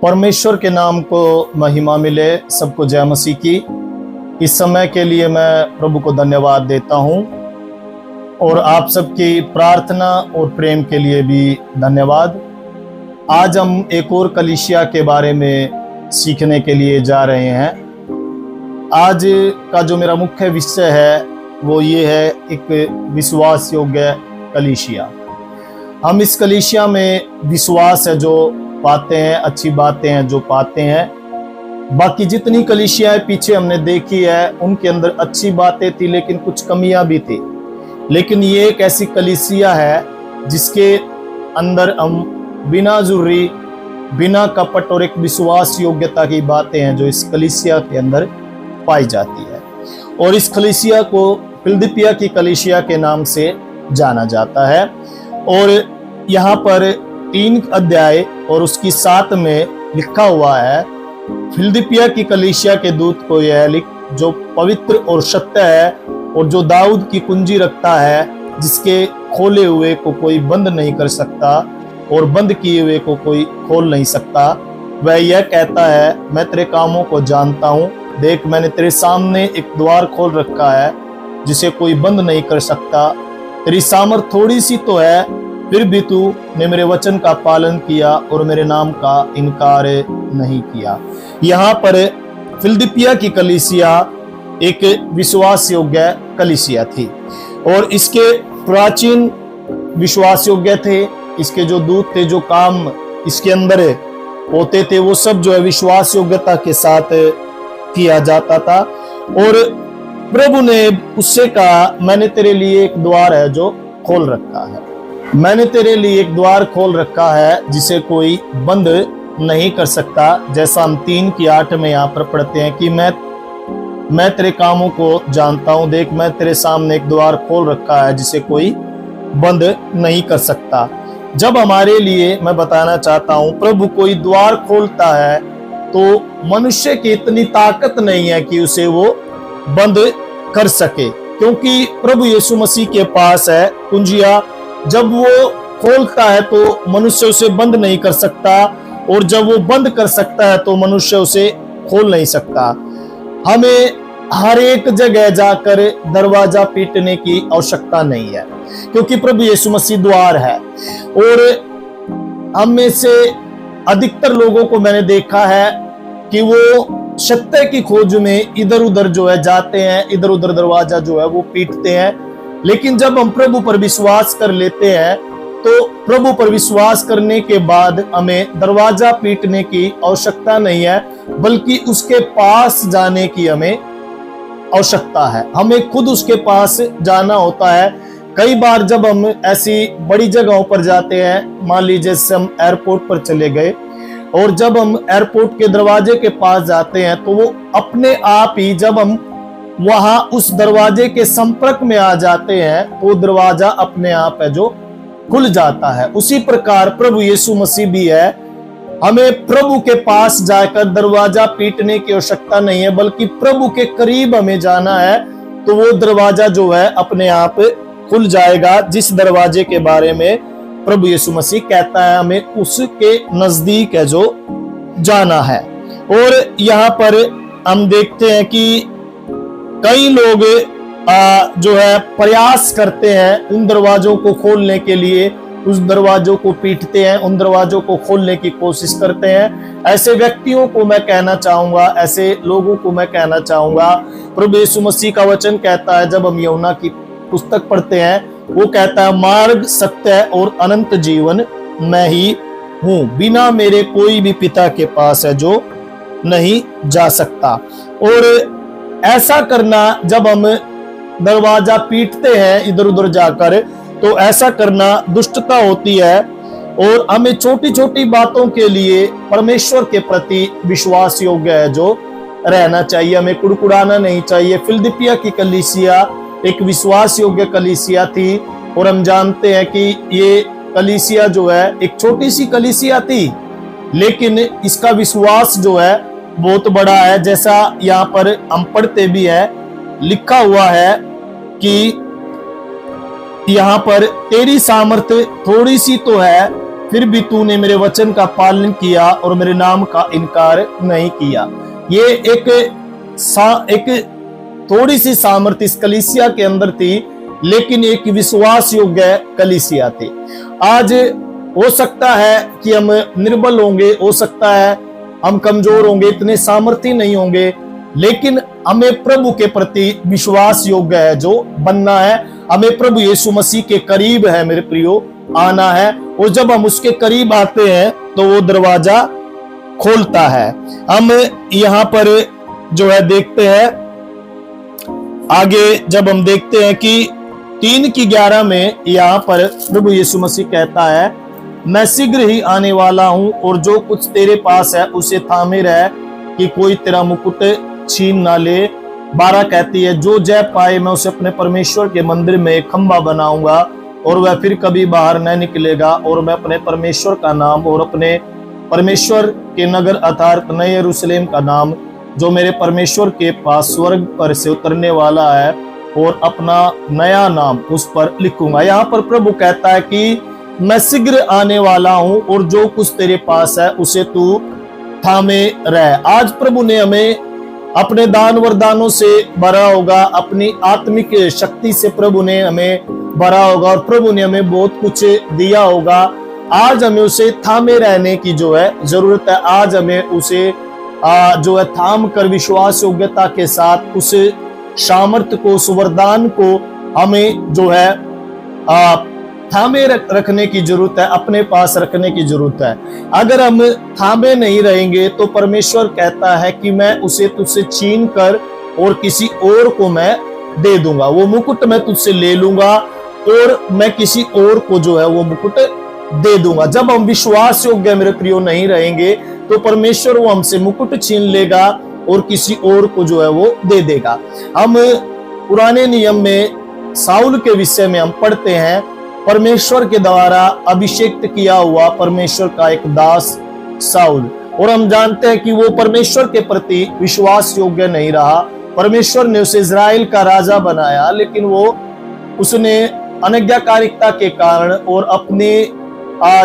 परमेश्वर के नाम को महिमा मिले। सबको जय मसीह की। इस समय के लिए मैं प्रभु को धन्यवाद देता हूं और आप सबकी प्रार्थना और प्रेम के लिए भी धन्यवाद। आज हम एक और कलीसिया के बारे में सीखने के लिए जा रहे हैं। आज का जो मेरा मुख्य विषय है वो ये है, एक विश्वास योग्य कलीसिया। हम इस कलीसिया में विश्वास है जो पाते हैं, अच्छी बातें हैं जो पाते हैं। बाकी जितनी कलीसियाएं पीछे हमने देखी है उनके अंदर अच्छी बातें थी लेकिन कुछ कमियां भी थी। लेकिन ये एक ऐसी कलीसिया है जिसके अंदर हम बिना जुर्री, बिना कपट और एक विश्वास योग्यता की बातें हैं जो इस कलीसिया के अंदर पाई जाती है। और इस कलीसिया को फिलदिपिया की कलीसिया के नाम से जाना जाता है। और यहाँ पर 3 अध्याय और उसकी 7 में लिखा हुआ है, फिलदिपिया की कलीसिया के दूत को यह लिख, जो पवित्र और सत्य है और जो दाऊद की कुंजी रखता है, जिसके खोले हुए को कोई बंद नहीं कर सकता और बंद किए हुए को कोई खोल नहीं सकता। वह यह कहता है, मैं तेरे कामों को जानता हूँ। देख, मैंने तेरे सामने एक द्वार खोल रखा है जिसे कोई बंद नहीं कर सकता। तेरी सामर्थ थोड़ी सी तो है, फिर भी तू ने मेरे वचन का पालन किया और मेरे नाम का इनकार नहीं किया। यहाँ पर फिलदिपिया की कलीसिया एक विश्वास योग्य कलीसिया थी और इसके प्राचीन विश्वास योग्य थे। इसके जो दूत थे, जो काम इसके अंदर होते थे, वो सब जो है विश्वास योग्यता के साथ किया जाता था। और प्रभु ने उससे कहा, मैंने तेरे लिए एक द्वार है जो खोल रखा है। मैंने तेरे लिए एक द्वार खोल रखा है जिसे कोई बंद नहीं कर सकता। जैसा हम 3:8 में यहाँ पर पढ़ते हैं कि मैं तेरे कामों को जानता हूँ। देख, मैं तेरे सामने एक द्वार खोल रखा है जिसे कोई बंद नहीं कर सकता। जब हमारे लिए, मैं बताना चाहता हूँ, प्रभु कोई द्वार खोलता है तो मनुष्य की इतनी ताकत नहीं है कि उसे वो बंद कर सके, क्योंकि प्रभु यीशु मसीह के पास है कुंजिया। जब वो खोलता है तो मनुष्य उसे बंद नहीं कर सकता और जब वो बंद कर सकता है तो मनुष्य उसे खोल नहीं सकता। हमें हर एक जगह जाकर दरवाजा पीटने की आवश्यकता नहीं है, क्योंकि प्रभु यीशु मसीह द्वार है। और हम में से अधिकतर लोगों को मैंने देखा है कि वो सत्य की खोज में इधर उधर जो है जाते हैं, इधर उधर दरवाजा जो है वो पीटते हैं। लेकिन जब हम प्रभु पर विश्वास कर लेते हैं तो प्रभु पर विश्वास करने के बाद हमें दरवाजा पीटने की आवश्यकता नहीं है, बल्कि उसके पास जाने की हमें आवश्यकता है। हमें खुद उसके पास जाना होता है। कई बार जब हम ऐसी बड़ी जगहों पर जाते हैं, मान लीजिए जैसे हम एयरपोर्ट पर चले गए और जब हम एयरपोर्ट के दरवाजे के पास जाते हैं तो वो अपने आप ही, जब हम वहां उस दरवाजे के संपर्क में आ जाते हैं तो दरवाजा अपने आप है जो खुल जाता है। उसी प्रकार प्रभु यीशु मसीह भी है। हमें प्रभु के पास जाकर दरवाजा पीटने की आवश्यकता नहीं है, बल्कि प्रभु के करीब हमें जाना है तो वो दरवाजा जो है अपने आप खुल जाएगा। जिस दरवाजे के बारे में प्रभु यीशु मसीह कहता है, हमें उसके नजदीक है जो जाना है। और यहाँ पर हम देखते हैं कि कई लोग जो है प्रयास करते हैं उन दरवाजों को खोलने के लिए, उस दरवाजों को पीटते हैं, उन दरवाजों को खोलने की कोशिश करते हैं। ऐसे व्यक्तियों को मैं कहना चाहूंगा, ऐसे लोगों को मैं कहना चाहूंगा, प्रभु यीशु मसीह का वचन कहता है, जब हम यूहन्ना की पुस्तक पढ़ते हैं, वो कहता है, मार्ग, सत्य और अनंत जीवन मैं ही हूं, बिना मेरे कोई भी पिता के पास है जो नहीं जा सकता। और ऐसा करना, जब हम दरवाजा पीटते हैं इधर उधर जाकर, तो ऐसा करना दुष्टता होती है। और हमें छोटी छोटी बातों के लिए परमेश्वर के प्रति विश्वास योग्य है जो रहना चाहिए। हमें कुड़कुड़ाना नहीं चाहिए। फिलदिपिया की कलीसिया एक विश्वास योग्य कलीसिया थी और हम जानते हैं कि ये कलीसिया जो है एक छोटी सी कलीसिया थी, लेकिन इसका विश्वास जो है बहुत बड़ा है। जैसा यहाँ पर हम पढ़ते भी है, लिखा हुआ है कि यहाँ पर तेरी सामर्थ थोड़ी सी तो है, फिर भी तूने मेरे वचन का पालन किया और मेरे नाम का इनकार नहीं किया। ये एक थोड़ी सी सामर्थ्य इस कलीसिया के अंदर थी, लेकिन एक विश्वास योग्य कलीसिया थी। आज हो सकता है कि हम निर्बल होंगे, हो सकता है हम कमजोर होंगे, इतने सामर्थ्य नहीं होंगे, लेकिन हमें प्रभु के प्रति विश्वास योग्य है जो बनना है। हमें प्रभु यीशु मसीह के करीब है मेरे प्रियो आना है, और जब हम उसके करीब आते हैं तो वो दरवाजा खोलता है। हम यहाँ पर जो है देखते हैं आगे, जब हम देखते हैं कि 3:11 में यहाँ पर प्रभु यीशु मसीह कहता है, मैं शीघ्र ही आने वाला हूं और जो कुछ तेरे पास है उसे थामे रह कि कोई तेरा मुकुट छीन ना ले। 12 कहती है, जो जय पाए मैं उसे अपने परमेश्वर के मंदिर में एक खंभा बनाऊंगा और वह फिर कभी बाहर न निकलेगा, और मैं अपने परमेश्वर का नाम और अपने परमेश्वर के नगर अर्थात नए यरूशलेम का नाम जो मेरे परमेश्वर के पास स्वर्ग पर से उतरने वाला है, और अपना नया नाम उस पर लिखूंगा। यहाँ पर प्रभु कहता है कि मैं शीघ्र आने वाला हूं और जो कुछ तेरे पास है उसे तू थामे रह। आज प्रभु ने हमें अपने दान वरदानों से भरा होगा, अपनी आत्मिक शक्ति से प्रभु ने हमें भरा होगा, और प्रभु ने हमें बहुत कुछ दिया होगा। आज हमें उसे थामे रहने की जो है जरूरत है। आज हमें उसे जो है थाम कर विश्वास योग्यता के साथ उस सामर्थ्य को, उस वरदान को हमें जो है थामे रखने की जरूरत है, अपने पास रखने की जरूरत है। अगर हम थामे नहीं रहेंगे तो परमेश्वर कहता है कि मैं उसे तुझसे छीन कर और किसी और को मैं दे दूंगा, वो मुकुट मैं तुझसे ले लूंगा और मैं किसी और को जो है वो मुकुट दे दूंगा। जब हम विश्वास योग्य मेरे प्रियो नहीं रहेंगे तो परमेश्वर वो हमसे मुकुट छीन लेगा और किसी और को जो है वो दे देगा। हम पुराने नियम में साउल के विषय में हम पढ़ते हैं, परमेश्वर के द्वारा अभिषेक किया हुआ परमेश्वर का एक दास साउल, और हम जानते हैं कि वो परमेश्वर के प्रति विश्वास योग्य नहीं रहा। परमेश्वर ने उसे इजराइल का राजा बनाया, लेकिन वो उसने अनज्ञाकारिता के कारण और अपने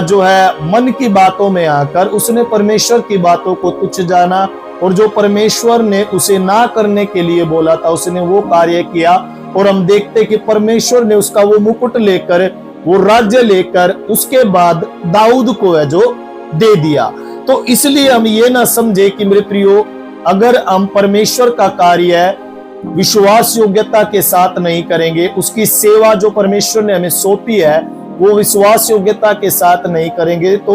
जो है मन की बातों में आकर उसने परमेश्वर की बातों को तुच्छ जाना, और जो परमेश्वर ने उसे ना करने के लिए बोला था उसने वो कार्य किया। और हम देखते कि परमेश्वर ने उसका वो मुकुट लेकर, वो राज्य लेकर उसके बाद दाऊद को है जो दे दिया। तो इसलिए हम ये ना समझे कि मेरे प्रियो, अगर हम परमेश्वर का कार्य विश्वास योग्यता के साथ नहीं करेंगे, उसकी सेवा जो परमेश्वर ने हमें सौंपी है वो विश्वास योग्यता के साथ नहीं करेंगे, तो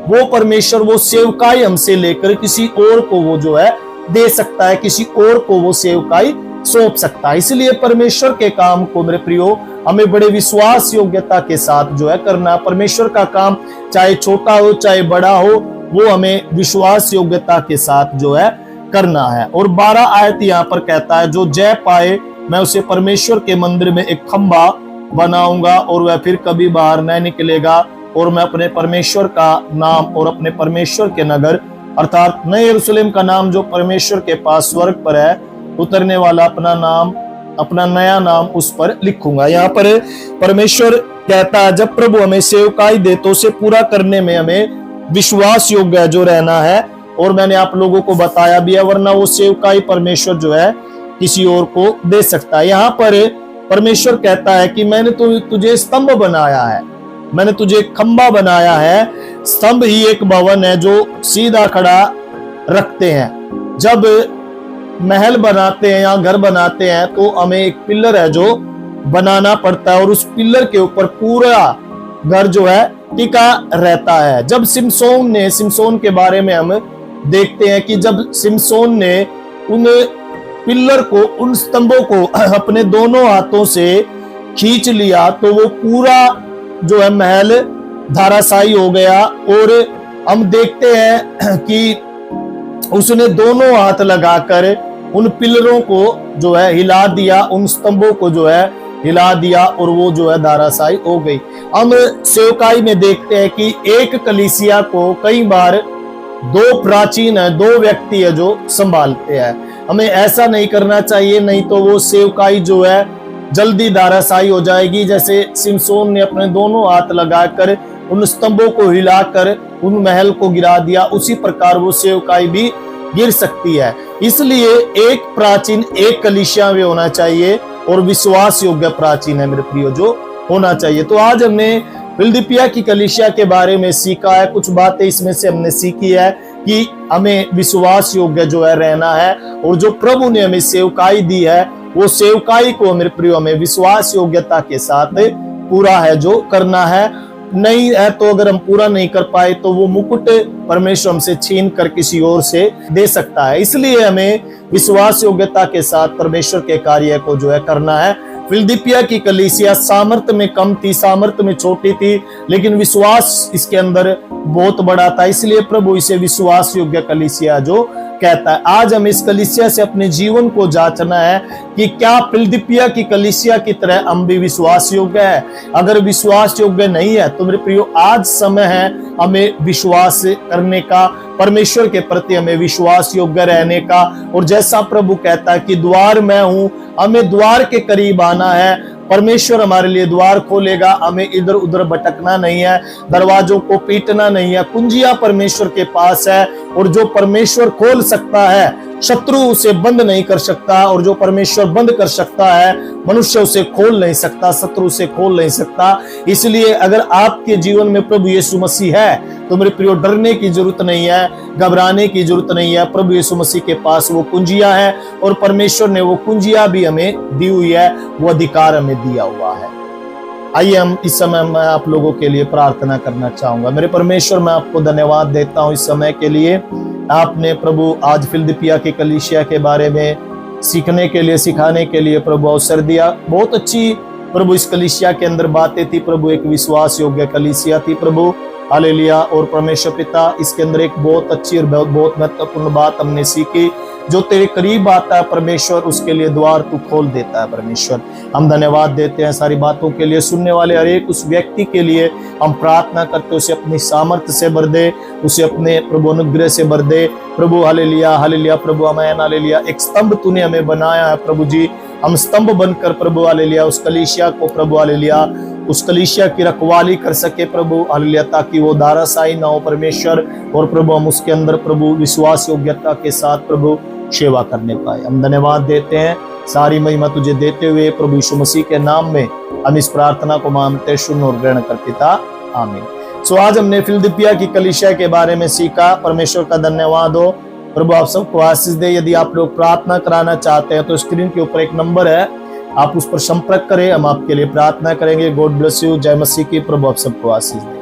वो परमेश्वर वो सेवकाई हमसे लेकर किसी और को वो जो है दे सकता है, किसी और को वो सेवकाई सौंप सकता है। इसलिए परमेश्वर के काम को मेरे प्रियो हमें बड़े विश्वास योग्यता के साथ जो है करना। परमेश्वर का काम चाहे छोटा हो चाहे बड़ा हो, वो हमें विश्वास योग्यता के साथ जो है करना है। और 12 आयत यहाँ पर कहता है, जो जय पाए मैं उसे परमेश्वर के मंदिर में एक खंभा बनाऊंगा और वह फिर कभी बाहर न निकलेगा, और मैं अपने परमेश्वर का नाम और अपने परमेश्वर के नगर अर्थात नए यरूशलेम का नाम जो परमेश्वर के पास स्वर्ग पर है उतरने वाला अपना नाम, अपना नया नाम उस पर लिखूंगा। यहाँ पर परमेश्वर कहता है जब प्रभु हमें सेवकाई दे तो उसे पूरा करने में हमें विश्वास योग्य जो रहना है। और मैंने आप लोगों को बताया भी है, वरना वो सेवकाई परमेश्वर जो है किसी और को दे सकता है। यहाँ पर परमेश्वर कहता है कि मैंने तुझे स्तंभ बनाया है, मैंने तुझे खंभा बनाया है। स्तंभ ही एक भवन है जो सीधा खड़ा रखते हैं। जब महल बनाते हैं या घर बनाते हैं तो हमें एक पिलर है जो बनाना पड़ता है, और उस पिलर के ऊपर पूरा घर जो है टिका रहता है। जब सिमसोन के बारे में हम देखते हैं कि जब सिमसोन ने उन पिलर को, उन स्तंभों को अपने दोनों हाथों से खींच लिया तो वो पूरा जो है महल धाराशायी हो गया। और हम देखते हैं कि उसने दोनों हाथ लगाकर उन पिलरों को जो है हिला दिया, उन स्तंभों को जो है हिला दिया, और वो जो है धाराशायी हो गई। हम सेवकाई में देखते हैं कि एक कलीसिया को कई बार दो प्राचीन है, दो व्यक्ति है जो संभालते हैं। हमें ऐसा नहीं करना चाहिए, नहीं तो वो सेवकाई जो है जल्दी धाराशायी हो जाएगी। जैसे सिमसोन ने अपने दोनों हाथ लगाकर उन स्तंभों को हिलाकर उन महल को गिरा दिया, उसी प्रकार वो सेवकाई भी गिर सकती है। इसलिए एक प्राचीन, एक कलीसिया में होना चाहिए और विश्वास योग्य प्राचीन है मेरे प्रियो जो होना चाहिए। तो आज हमने फिलदिपिया की कलीसिया के बारे में सीखा है। कुछ बातें इसमें से हमने सीखी है कि हमें विश्वास योग्य जो है रहना है, और जो प्रभु ने हमें सेवकाई दी है वो सेवकाई को मेरे प्रियो में विश्वास योग्यता के साथ पूरा है जो करना है। नहीं है तो अगर हम पूरा नहीं कर पाए तो वो मुकुट परमेश्वर हमसे छीन कर किसी और से दे सकता है। इसलिए हमें विश्वास योग्यता के साथ परमेश्वर के कार्य को जो है करना है। फिलदिपिया की कलीसिया सामर्थ्य में कम थी, सामर्थ्य में छोटी थी, लेकिन विश्वास इसके अंदर बहुत बड़ा था, इसलिए प्रभु इसे विश्वास योग्य कलीसिया जो कहता है। आज हम इस कलीसिया से अपने जीवन को जांचना है कि क्या फिलदिपिया की कलीसिया की तरह हम भी विश्वास योग्य है। अगर विश्वास योग्य नहीं है तो मेरे प्रियो आज समय है हमें विश्वास करने का, परमेश्वर के प्रति हमें विश्वास योग्य रहने का। और जैसा प्रभु कहता है कि द्वार मैं हूं, हमें द्वार के करीब आना है। परमेश्वर हमारे लिए द्वार खोलेगा, हमें इधर उधर भटकना नहीं है, दरवाजों को पीटना नहीं है। कुंजिया परमेश्वर के पास है, और जो परमेश्वर खोल सकता है शत्रु उसे बंद नहीं कर सकता, और जो परमेश्वर बंद कर सकता है मनुष्य उसे खोल नहीं सकता, शत्रु उसे खोल नहीं सकता। इसलिए अगर आपके जीवन में प्रभु यीशु मसीह है तो मेरे प्रियो डरने की जरूरत नहीं है, घबराने की जरूरत नहीं है। प्रभु यीशु मसीह के पास वो कुंजिया है, और परमेश्वर ने वो कुंजिया भी हमें दी हुई है, वो अधिकार हमें दिया हुआ है। आइए हम इस समय मैं आप लोगों के लिए प्रार्थना करना चाहूंगा। मेरे परमेश्वर, मैं आपको धन्यवाद देता हूं इस समय के लिए। आपने प्रभु आज फिलदिपिया के कलीसिया के बारे में सीखने के लिए, सिखाने के लिए प्रभु अवसर दिया। बहुत अच्छी प्रभु इस कलीसिया के अंदर बातें थी प्रभु, एक विश्वास योग्य कलीसिया थी प्रभु, हालेलुया। और परमेश्वर पिता, इसके अंदर एक बहुत अच्छी और बहुत महत्वपूर्ण बात हमने सीखी, जो तेरे करीब आता है परमेश्वर उसके लिए द्वार तू खोल देता है परमेश्वर। हम धन्यवाद देते हैं सारी बातों के लिए। सुनने वाले हर एक उस व्यक्ति के लिए हम प्रार्थना करते, उसे अपनी सामर्थ्य से भर दे, उसे अपने प्रभु अनुग्रह से भर दे प्रभु। हालेलुया, हालेलुया प्रभु, हमें हालेलुया एक स्तंभ तूने हमें बनाया है प्रभु जी। हम स्तंभ बनकर प्रभु हालेलुया उस कलीसिया को प्रभु हालेलुया उस कलीसिया की रखवाली कर सके प्रभु हालेलुया, ताकि वो धाराशायी ना हो परमेश्वर। और प्रभु हम उसके अंदर प्रभु विश्वास योग्यता के साथ प्रभु सेवा करने पाए। हम धन्यवाद देते हैं, सारी महिमा तुझे देते हुए प्रभु यीशु मसीह के नाम में हम इस प्रार्थना को मानते, सुन और ग्रहण कर पिता, आमीन। सो आज हमने फिलदिपिया की कलीसिया के बारे में सीखा। परमेश्वर का धन्यवाद हो। प्रभु आप सबको आशीष दे। यदि आप लोग प्रार्थना कराना चाहते हैं तो स्क्रीन के ऊपर एक नंबर है, आप उस पर संपर्क करें, हम आपके लिए प्रार्थना करेंगे। God bless you. जय मसीह की। प्रभु आप सबको आशीष दे।